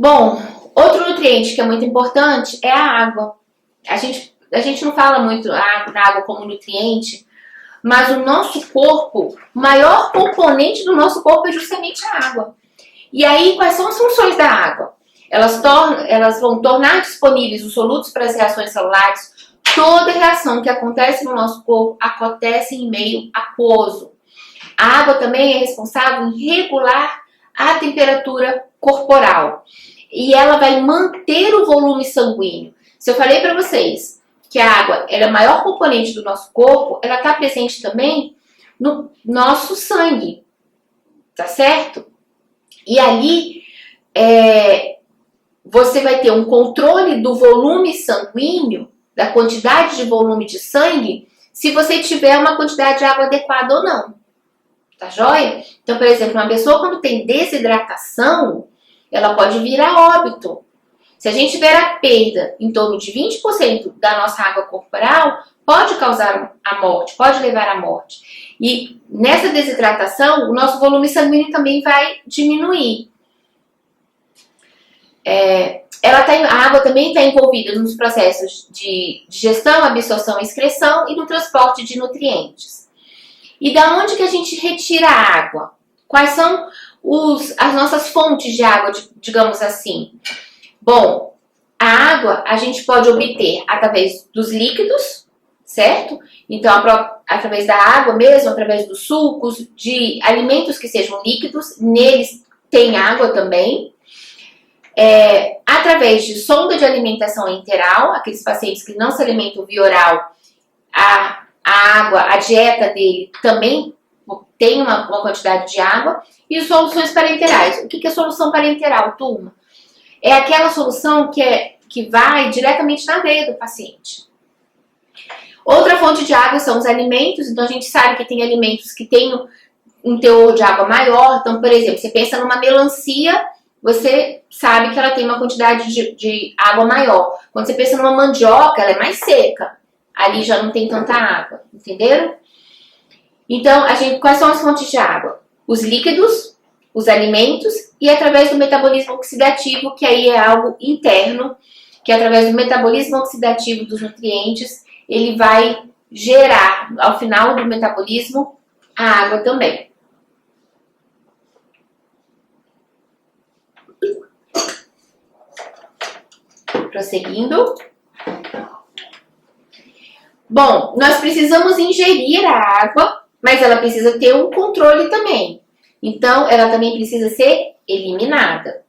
Bom, outro nutriente que é muito importante é a água. A gente não fala muito da água como nutriente, mas o nosso corpo, o maior componente do nosso corpo é justamente a água. E aí, quais são as funções da água? Elas vão tornar disponíveis os solutos para as reações celulares. Toda reação que acontece no nosso corpo acontece em meio aquoso. A água também é responsável em regular a temperatura corporal. E ela vai manter o volume sanguíneo. Se eu falei para vocês que a água é o maior componente do nosso corpo, ela está presente também no nosso sangue. Tá certo? E ali, você vai ter um controle do volume sanguíneo, da quantidade de volume de sangue, se você tiver uma quantidade de água adequada ou não. Tá joia? Então, por exemplo, uma pessoa quando tem desidratação, ela pode vir a óbito. Se a gente tiver a perda em torno de 20% da nossa água corporal, pode causar a morte, pode levar à morte. E nessa desidratação, o nosso volume sanguíneo também vai diminuir. A água também está envolvida nos processos de digestão, absorção e excreção e no transporte de nutrientes. E da onde que a gente retira a água? Quais são as nossas fontes de água, digamos assim? Bom, a água a gente pode obter através dos líquidos, certo? Então, através da água mesmo, através dos sucos, de alimentos que sejam líquidos, neles tem água também. Através de sonda de alimentação enteral, aqueles pacientes que não se alimentam via oral, a água, a dieta dele também tem uma quantidade de água. E soluções parenterais. O que é solução parenteral, turma? É aquela solução que vai diretamente na veia do paciente. Outra fonte de água são os alimentos. Então, a gente sabe que tem alimentos que têm um teor de água maior. Então, por exemplo, você pensa numa melancia, você sabe que ela tem uma quantidade de água maior. Quando você pensa numa mandioca, ela é mais seca. Ali já não tem tanta água, entenderam? Então, quais são as fontes de água? Os líquidos, os alimentos e através do metabolismo oxidativo, que aí é algo interno, que através do metabolismo oxidativo dos nutrientes, ele vai gerar, ao final do metabolismo, a água também. Prosseguindo. Bom, nós precisamos ingerir a água, mas ela precisa ter um controle também. Então, ela também precisa ser eliminada.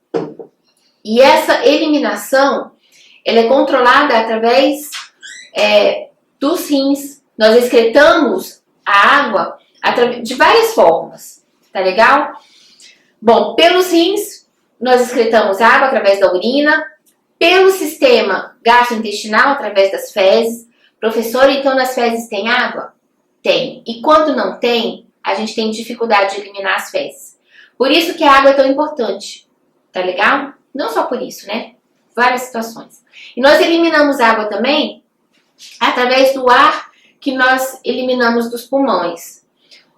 E essa eliminação, ela é controlada através dos rins. Nós excretamos a água de várias formas, tá legal? Bom, pelos rins, nós excretamos água através da urina, pelo sistema gastrointestinal, através das fezes. Professor, então nas fezes tem água? Tem. E quando não tem, a gente tem dificuldade de eliminar as fezes. Por isso que a água é tão importante, tá legal? Não só por isso, né? Várias situações. E nós eliminamos água também através do ar que nós eliminamos dos pulmões.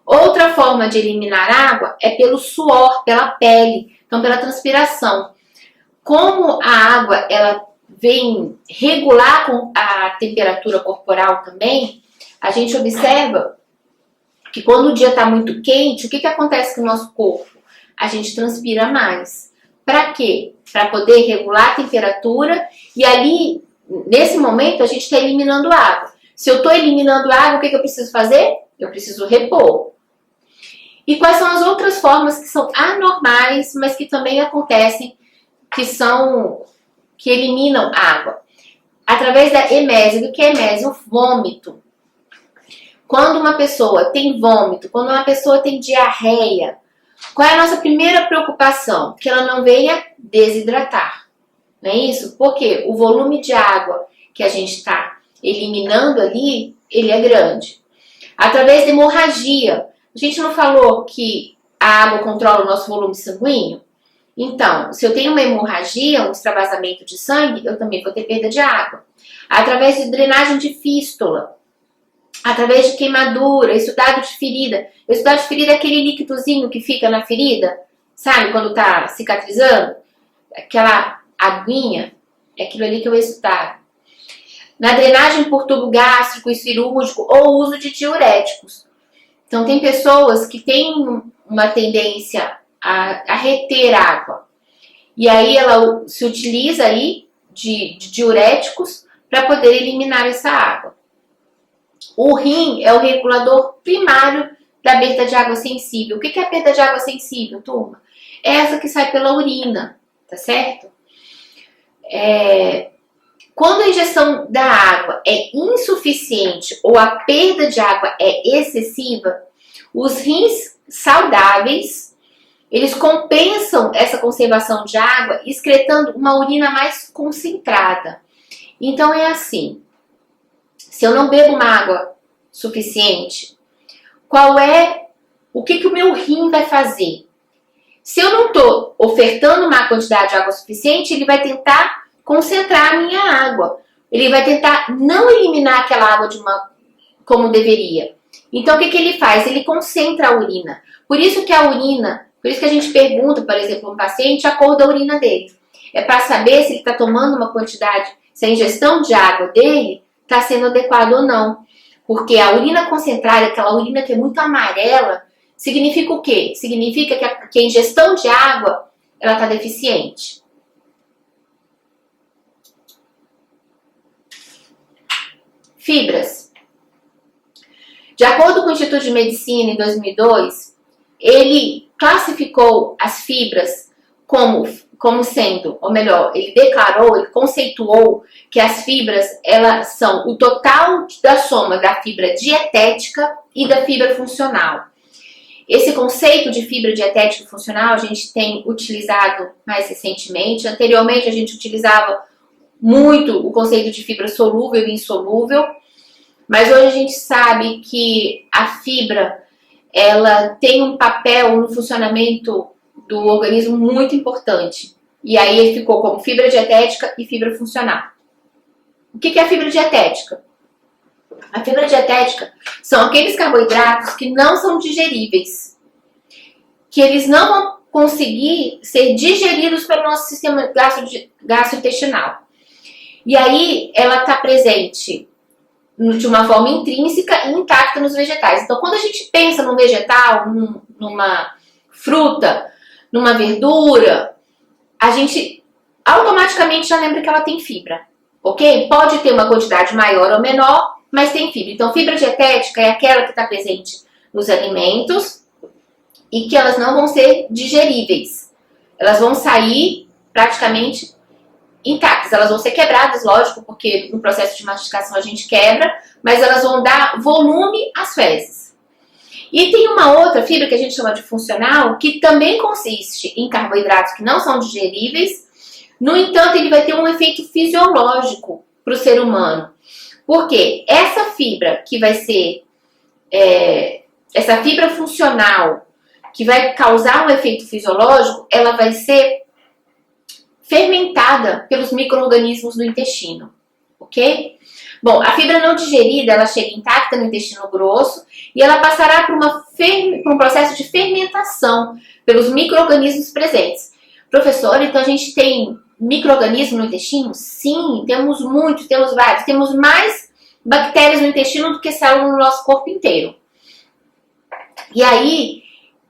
Outra forma de eliminar água é pelo suor, pela pele, então pela transpiração. Como a água ela vem regular com a temperatura corporal também, a gente observa que quando o dia está muito quente, o que acontece com o nosso corpo? A gente transpira mais. Para quê? Para poder regular a temperatura e ali, nesse momento, a gente está eliminando água. Se eu estou eliminando água, o que eu preciso fazer? Eu preciso repor. E quais são as outras formas que são anormais, mas que também acontecem, que eliminam água? Através da emese. O que é emese? O vômito. Quando uma pessoa tem vômito, quando uma pessoa tem diarreia, qual é a nossa primeira preocupação? Que ela não venha desidratar. Não é isso? Porque o volume de água que a gente está eliminando ali, ele é grande. Através da hemorragia. A gente não falou que a água controla o nosso volume sanguíneo? Então, se eu tenho uma hemorragia, um extravasamento de sangue, eu também vou ter perda de água. Através de drenagem de fístula, através de queimadura, exudado de ferida. Exudado de ferida é aquele líquidozinho que fica na ferida, sabe, quando tá cicatrizando? aquela aguinha, é aquilo ali que eu estudava. Na drenagem por tubo gástrico e cirúrgico ou uso de diuréticos. Então, tem pessoas que têm uma tendência a reter água. E aí ela se utiliza aí de diuréticos para poder eliminar essa água. O rim é o regulador primário da perda de água sensível. O que é a perda de água sensível, turma? É essa que sai pela urina, tá certo? Quando a ingestão da água é insuficiente ou a perda de água é excessiva, os rins saudáveis, eles compensam essa conservação de água excretando uma urina mais concentrada. Então é assim, se eu não bebo uma água suficiente, o que o meu rim vai fazer? Se eu não estou ofertando uma quantidade de água suficiente, ele vai tentar concentrar a minha água. Ele vai tentar não eliminar aquela água como deveria. Então, o que ele faz? Ele concentra a urina. Por isso que a gente pergunta, por exemplo, um paciente a cor da urina dele. É para saber se ele está tomando uma quantidade, se a ingestão de água dele está sendo adequada ou não. Porque a urina concentrada, aquela urina que é muito amarela, significa o quê? Significa que a ingestão de água ela está deficiente. Fibras. De acordo com o Instituto de Medicina, em 2002, ele classificou as fibras como sendo, ou melhor, ele conceituou que as fibras, elas são o total da soma da fibra dietética e da fibra funcional. Esse conceito de fibra dietética e funcional a gente tem utilizado mais recentemente. Anteriormente a gente utilizava muito o conceito de fibra solúvel e insolúvel, mas hoje a gente sabe que a fibra ela tem um papel no funcionamento do organismo muito importante. E aí ele ficou como fibra dietética e fibra funcional. O que é a fibra dietética? A fibra dietética são aqueles carboidratos que não são digeríveis, que eles não vão conseguir ser digeridos pelo nosso sistema gastrointestinal. E aí ela está presente de uma forma intrínseca e intacta nos vegetais. Então, quando a gente pensa num vegetal, numa fruta, numa verdura, a gente automaticamente já lembra que ela tem fibra, ok? Pode ter uma quantidade maior ou menor, mas tem fibra. Então, fibra dietética é aquela que está presente nos alimentos e que elas não vão ser digeríveis. Elas vão sair praticamente intactas. Elas vão ser quebradas, lógico, porque no processo de mastigação a gente quebra, mas elas vão dar volume às fezes. E tem uma outra fibra que a gente chama de funcional, que também consiste em carboidratos que não são digeríveis. No entanto, ele vai ter um efeito fisiológico para o ser humano. Porque essa fibra que vai ser, essa fibra funcional, que vai causar um efeito fisiológico, ela vai ser fermentada pelos micro-organismos do intestino, ok? Bom, a fibra não digerida, ela chega intacta no intestino grosso e ela passará por um processo de fermentação pelos micro-organismos presentes. Professora, então a gente tem micro-organismos no intestino? Sim, temos muitos, temos vários. Temos mais bactérias no intestino do que células no nosso corpo inteiro. E aí,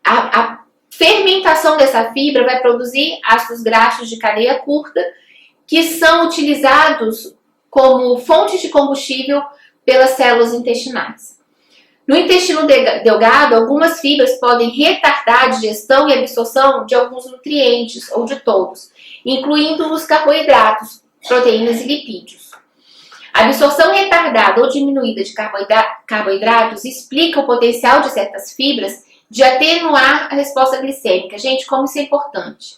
a fermentação dessa fibra vai produzir ácidos graxos de cadeia curta, que são utilizados como fonte de combustível pelas células intestinais. No intestino delgado, algumas fibras podem retardar a digestão e absorção de alguns nutrientes, ou de todos, incluindo os carboidratos, proteínas e lipídios. A absorção retardada ou diminuída de carboidratos explica o potencial de certas fibras de atenuar a resposta glicêmica. Gente, como isso é importante.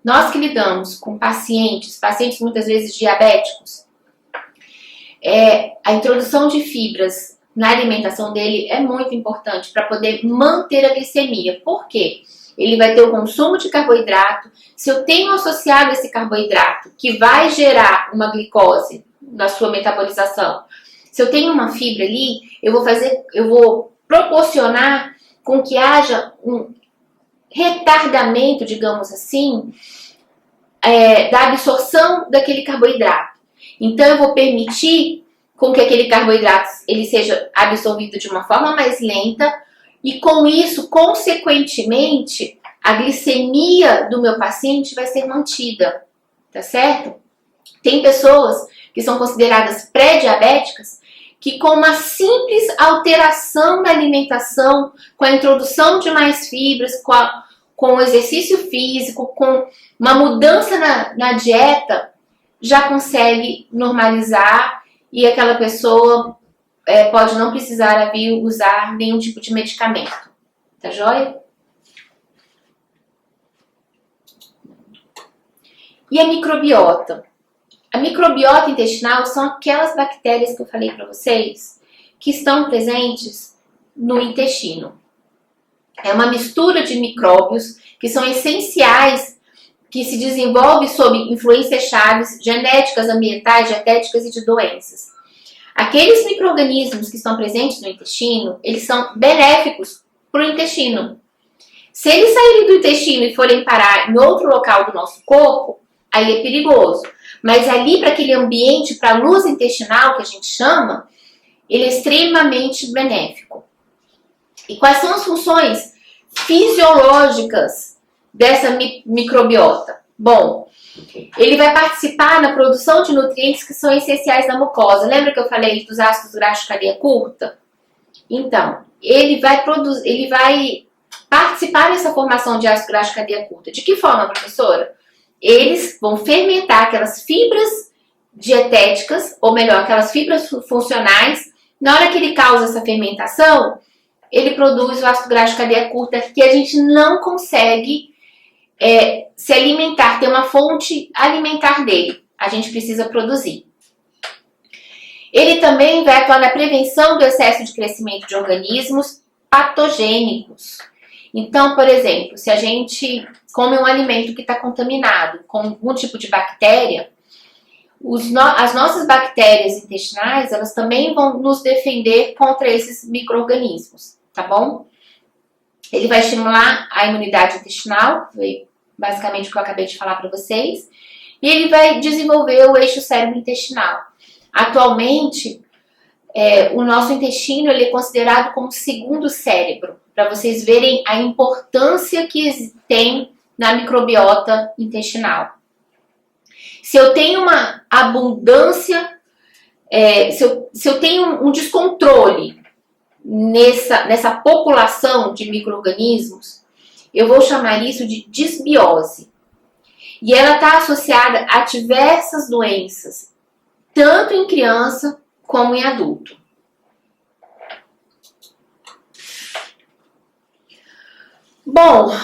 Nós que lidamos com pacientes muitas vezes diabéticos, a introdução de fibras na alimentação dele é muito importante para poder manter a glicemia. Por quê? Ele vai ter o consumo de carboidrato. Se eu tenho associado esse carboidrato que vai gerar uma glicose na sua metabolização, se eu tenho uma fibra ali, eu vou proporcionar com que haja um retardamento, digamos assim, da absorção daquele carboidrato. Então, eu vou permitir com que aquele carboidrato ele seja absorvido de uma forma mais lenta e com isso, consequentemente, a glicemia do meu paciente vai ser mantida, tá certo? Tem pessoas que são consideradas pré-diabéticas que com uma simples alteração da alimentação, com a introdução de mais fibras, com o exercício físico, com uma mudança na dieta, já consegue normalizar e aquela pessoa pode não precisar vir usar nenhum tipo de medicamento. Tá joia? E a microbiota? A microbiota intestinal são aquelas bactérias que eu falei para vocês que estão presentes no intestino. É uma mistura de micróbios que são essenciais, que se desenvolve sob influências chaves genéticas, ambientais, dietéticas e de doenças. Aqueles micro-organismos que estão presentes no intestino, eles são benéficos para o intestino. Se eles saírem do intestino e forem parar em outro local do nosso corpo, aí é perigoso. Mas ali, para aquele ambiente, para a luz intestinal, que a gente chama, ele é extremamente benéfico. E quais são as funções fisiológicas dessa microbiota? Bom, ele vai participar na produção de nutrientes que são essenciais na mucosa. Lembra que eu falei dos ácidos graxos de cadeia curta? Então, ele vai participar dessa formação de ácido graxo de cadeia curta. De que forma, professora? Eles vão fermentar aquelas fibras dietéticas, ou melhor, aquelas fibras funcionais. Na hora que ele causa essa fermentação, ele produz o ácido graxo de cadeia curta, que a gente não consegue se alimentar, ter uma fonte alimentar dele. A gente precisa produzir. Ele também vai atuar na prevenção do excesso de crescimento de organismos patogênicos. Então, por exemplo, se a gente come um alimento que está contaminado com algum tipo de bactéria, as nossas bactérias intestinais, elas também vão nos defender contra esses micro-organismos, tá bom? Ele vai estimular a imunidade intestinal, foi basicamente o que eu acabei de falar para vocês, e ele vai desenvolver o eixo cérebro-intestinal. Atualmente, o nosso intestino ele é considerado como segundo cérebro, para vocês verem a importância que tem na microbiota intestinal. Se eu tenho uma abundância, se eu tenho um descontrole nessa população de micro-organismos, eu vou chamar isso de disbiose. E ela está associada a diversas doenças, tanto em criança como em adulto. Bom,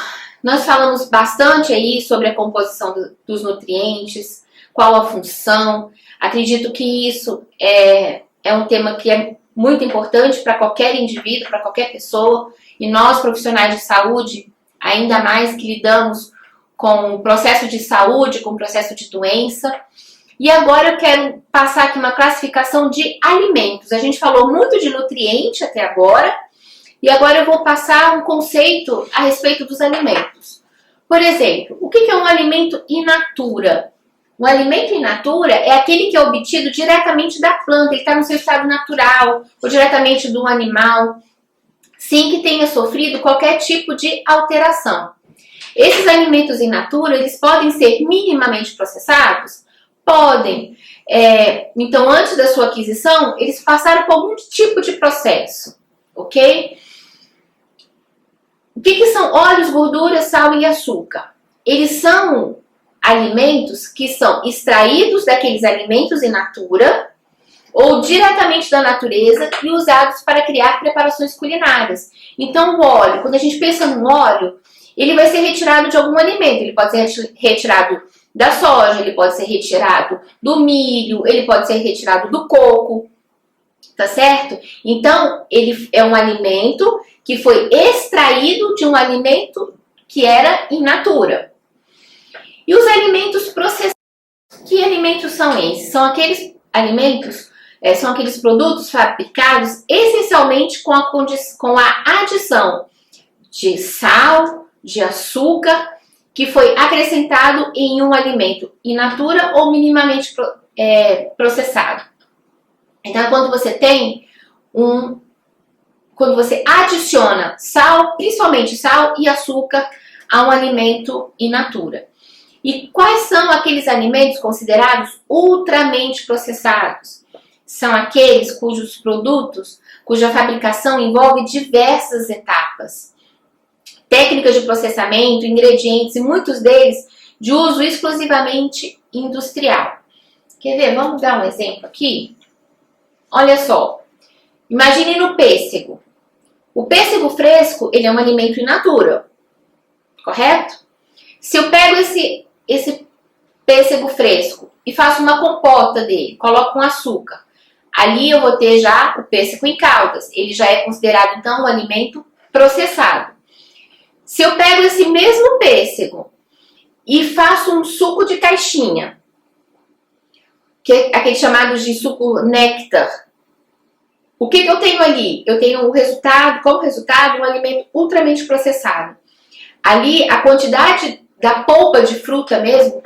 nós falamos bastante aí sobre a composição dos nutrientes, qual a função. Acredito que isso é um tema que é muito importante para qualquer indivíduo, para qualquer pessoa. E nós, profissionais de saúde, ainda mais que lidamos com o processo de saúde, com o processo de doença. E agora eu quero passar aqui uma classificação de alimentos. A gente falou muito de nutriente até agora. E agora eu vou passar um conceito a respeito dos alimentos. Por exemplo, o que é um alimento in natura? Um alimento in natura é aquele que é obtido diretamente da planta, ele está no seu estado natural, ou diretamente do animal, sem que tenha sofrido qualquer tipo de alteração. Esses alimentos in natura, eles podem ser minimamente processados? Podem. Então, antes da sua aquisição, eles passaram por algum tipo de processo, ok? O que são óleos, gorduras, sal e açúcar? Eles são alimentos que são extraídos daqueles alimentos in natura ou diretamente da natureza e usados para criar preparações culinárias. Então, o óleo, quando a gente pensa no óleo, ele vai ser retirado de algum alimento. Ele pode ser retirado da soja, ele pode ser retirado do milho, ele pode ser retirado do coco, tá certo? Então, ele é um alimento que foi extraído de um alimento que era in natura. E os alimentos processados, que alimentos são esses? São aqueles alimentos, são aqueles produtos fabricados essencialmente com a adição de sal, de açúcar que foi acrescentado em um alimento in natura ou minimamente processado. Então, quando você tem quando você adiciona sal, principalmente sal e açúcar, a um alimento in natura. E quais são aqueles alimentos considerados ultramente processados? São aqueles cujos produtos, cuja fabricação envolve diversas etapas, técnicas de processamento, ingredientes e muitos deles de uso exclusivamente industrial. Quer ver? Vamos dar um exemplo aqui? Olha só, imagine no pêssego. O pêssego fresco, ele é um alimento in natura, correto? Se eu pego esse pêssego fresco e faço uma compota dele, coloco um açúcar, ali eu vou ter já o pêssego em caldas. Ele já é considerado, então, um alimento processado. Se eu pego esse mesmo pêssego e faço um suco de caixinha, que é aquele chamado de suco néctar, o que eu tenho ali? Eu tenho como resultado, um alimento ultramente processado. Ali, a quantidade da polpa de fruta mesmo,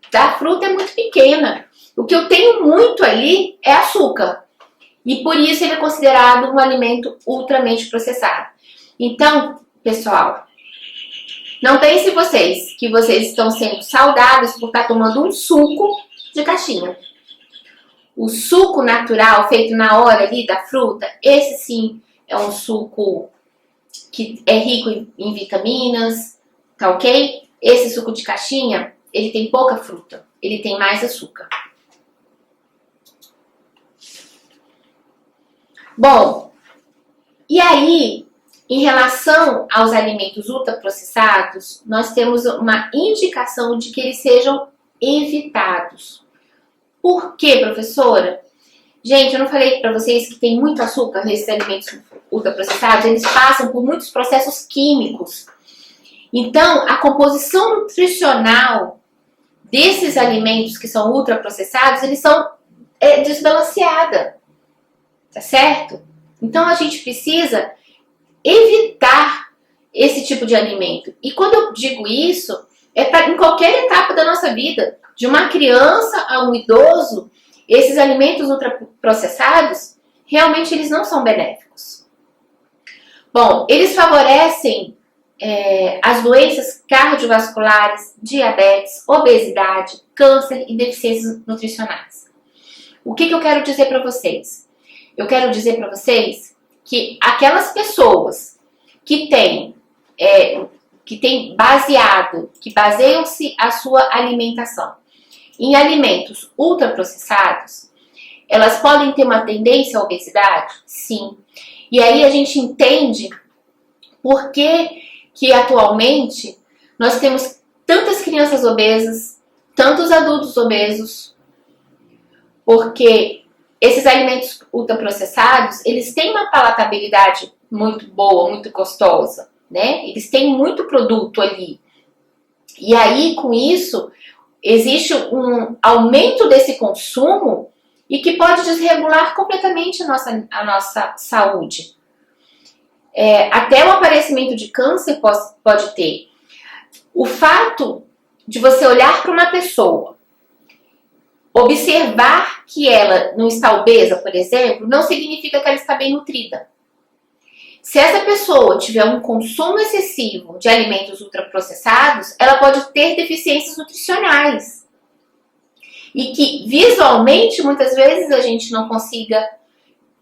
da fruta é muito pequena. O que eu tenho muito ali é açúcar. E por isso ele é considerado um alimento ultramente processado. Então, pessoal, não pense vocês que vocês estão sendo saudáveis por estar tomando um suco de caixinha. O suco natural, feito na hora ali da fruta, esse sim é um suco que é rico em vitaminas, tá ok? Esse suco de caixinha, ele tem pouca fruta, ele tem mais açúcar. Bom, e aí, em relação aos alimentos ultraprocessados, nós temos uma indicação de que eles sejam evitados. Por quê, professora? Gente, eu não falei para vocês que tem muito açúcar nesses alimentos ultraprocessados? Eles passam por muitos processos químicos. Então, a composição nutricional desses alimentos que são ultraprocessados, eles são desbalanceada, tá certo? Então, a gente precisa evitar esse tipo de alimento. E quando eu digo isso, em qualquer etapa da nossa vida, de uma criança a um idoso, esses alimentos ultraprocessados, realmente eles não são benéficos. Bom, eles favorecem as doenças cardiovasculares, diabetes, obesidade, câncer e deficiências nutricionais. O que eu quero dizer para vocês? Eu quero dizer para vocês que aquelas pessoas que baseiam-se a sua alimentação em alimentos ultraprocessados, elas podem ter uma tendência à obesidade? Sim. E aí a gente entende por que atualmente nós temos tantas crianças obesas, tantos adultos obesos, porque esses alimentos ultraprocessados, eles têm uma palatabilidade muito boa, muito gostosa, né? Eles têm muito produto ali. E aí, com isso, existe um aumento desse consumo e que pode desregular completamente a nossa saúde. Até o aparecimento de câncer pode ter. O fato de você olhar para uma pessoa, observar que ela não está obesa, por exemplo, não significa que ela está bem nutrida. Se essa pessoa tiver um consumo excessivo de alimentos ultraprocessados, ela pode ter deficiências nutricionais. E que visualmente, muitas vezes, a gente não consiga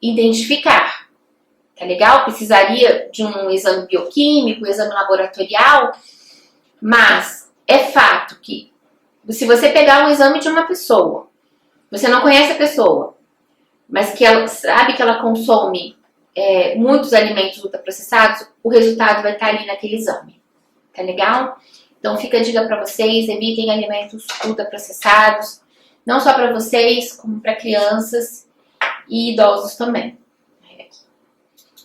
identificar. Tá legal? Precisaria de um exame bioquímico, um exame laboratorial, mas é fato que se você pegar um exame de uma pessoa, você não conhece a pessoa, mas que ela sabe que ela consome muitos alimentos ultraprocessados, o resultado vai estar ali naquele exame. Tá legal? Então fica a dica para vocês, evitem alimentos ultraprocessados, não só para vocês, como para crianças e idosos também.